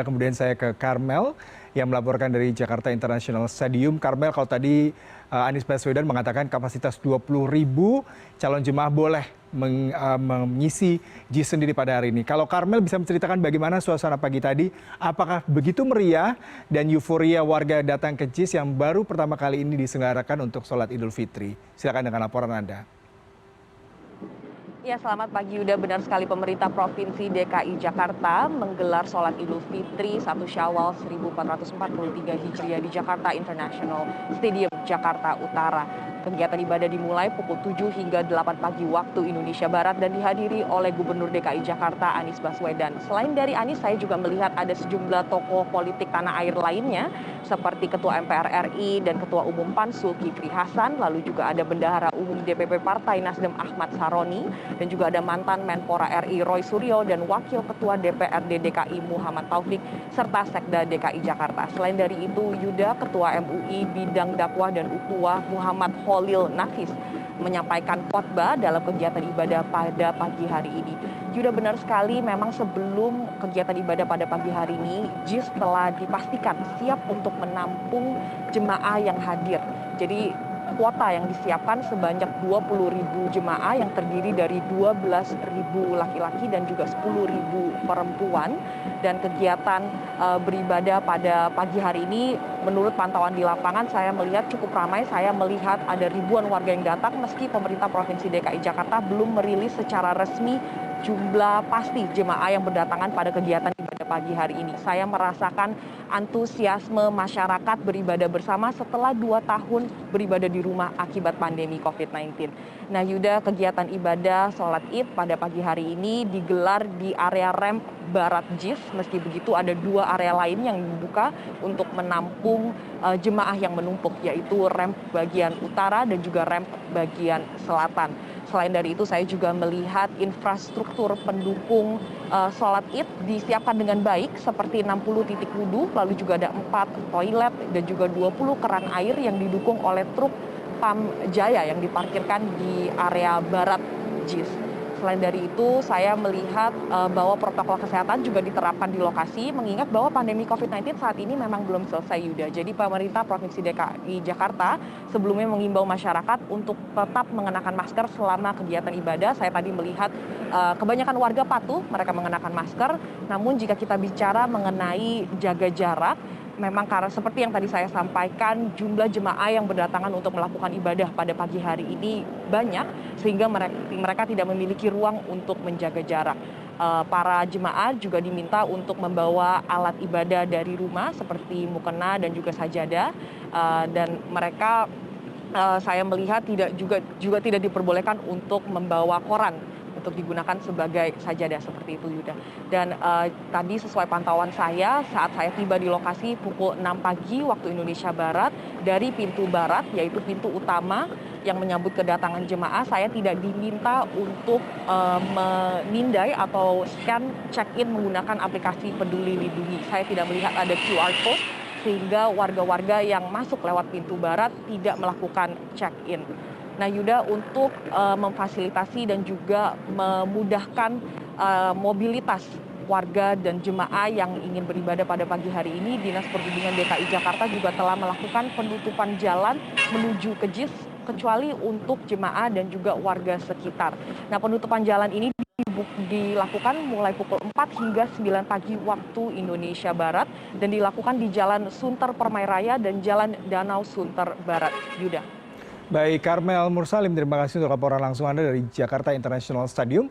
Kemudian saya ke Karmel yang melaporkan dari Jakarta International Stadium. Karmel, kalau tadi Anies Baswedan mengatakan kapasitas 20.000 calon jemaah boleh mengisi JIS sendiri pada hari ini. Kalau Karmel bisa menceritakan bagaimana suasana pagi tadi, apakah begitu meriah dan euforia warga datang ke JIS yang baru pertama kali ini diselenggarakan untuk sholat Idul Fitri? Silakan dengan laporan Anda. Ya, selamat pagi Yuda. Benar sekali, pemerintah Provinsi DKI Jakarta menggelar sholat Idul Fitri 1 Syawal 1443 Hijriah di Jakarta International Stadium, Jakarta Utara. Kegiatan ibadah dimulai pukul 7 hingga 8 pagi waktu Indonesia Barat dan dihadiri oleh Gubernur DKI Jakarta Anies Baswedan. Selain dari Anies, saya juga melihat ada sejumlah tokoh politik tanah air lainnya seperti Ketua MPR RI dan Ketua Umum PAN Zulkifli Hasan, lalu juga ada Bendahara Umum DPP Partai Nasdem Ahmad Saroni, dan juga ada mantan Menpora RI Roy Suryo dan Wakil Ketua DPRD DKI Muhammad Taufik serta Sekda DKI Jakarta. Selain dari itu, Yuda, Ketua MUI Bidang Dakwah dan Ukhuwah Muhammad Khalil Nafis menyampaikan khotbah dalam kegiatan ibadah pada pagi hari ini. Yuda, benar sekali, memang sebelum kegiatan ibadah pada pagi hari ini, JIS telah dipastikan siap untuk menampung jemaah yang hadir. Jadi kuota yang disiapkan sebanyak 20.000 jemaah yang terdiri dari 12.000 laki-laki dan juga 10.000 perempuan. Dan kegiatan beribadah pada pagi hari ini menurut pantauan di lapangan saya melihat cukup ramai. Saya melihat ada ribuan warga yang datang meski pemerintah Provinsi DKI Jakarta belum merilis secara resmi jumlah pasti jemaah yang berdatangan pada kegiatan ibadah pagi hari ini. Saya merasakan antusiasme masyarakat beribadah bersama setelah 2 tahun beribadah di rumah akibat pandemi COVID-19. Nah Yuda, kegiatan ibadah sholat Id pada pagi hari ini digelar di area ramp Barat JIS. Meski begitu ada 2 area lain yang dibuka untuk menampung jemaah yang menumpuk, yaitu ramp bagian utara dan juga ramp bagian selatan. Selain dari itu, saya juga melihat infrastruktur pendukung sholat Id disiapkan dengan baik seperti 60 titik wudhu, lalu juga ada 4 toilet dan juga 20 keran air yang didukung oleh truk PAM Jaya yang diparkirkan di area barat JIS. Selain dari itu, saya melihat bahwa protokol kesehatan juga diterapkan di lokasi, mengingat bahwa pandemi COVID-19 saat ini memang belum selesai, Yuda. Jadi pemerintah Provinsi DKI Jakarta sebelumnya mengimbau masyarakat untuk tetap mengenakan masker selama kegiatan ibadah. Saya tadi melihat kebanyakan warga patuh, mereka mengenakan masker. Namun jika kita bicara mengenai jaga jarak, memang karena seperti yang tadi saya sampaikan, jumlah jemaah yang berdatangan untuk melakukan ibadah pada pagi hari ini banyak, sehingga mereka tidak memiliki ruang untuk menjaga jarak. Para jemaah juga diminta untuk membawa alat ibadah dari rumah seperti mukena dan juga sajadah, dan mereka saya melihat juga tidak diperbolehkan untuk membawa koran untuk digunakan sebagai sajadah seperti itu, Yuda. Dan tadi sesuai pantauan saya saat saya tiba di lokasi pukul 6 pagi waktu Indonesia Barat, dari pintu barat yaitu pintu utama yang menyambut kedatangan jemaah, saya tidak diminta untuk menindai atau scan check-in menggunakan aplikasi Peduli Lindungi. Saya tidak melihat ada QR code sehingga warga-warga yang masuk lewat pintu barat tidak melakukan check-in. Nah Yuda, untuk memfasilitasi dan juga memudahkan mobilitas warga dan jemaah yang ingin beribadah pada pagi hari ini, Dinas Perhubungan DKI Jakarta juga telah melakukan penutupan jalan menuju ke JIS, kecuali untuk jemaah dan juga warga sekitar. Nah penutupan jalan ini dilakukan mulai pukul 4 hingga 9 pagi waktu Indonesia Barat dan dilakukan di Jalan Sunter Permai Raya dan Jalan Danau Sunter Barat. Yuda. Baik, Karmel Mursalim, terima kasih untuk laporan langsung Anda dari Jakarta International Stadium.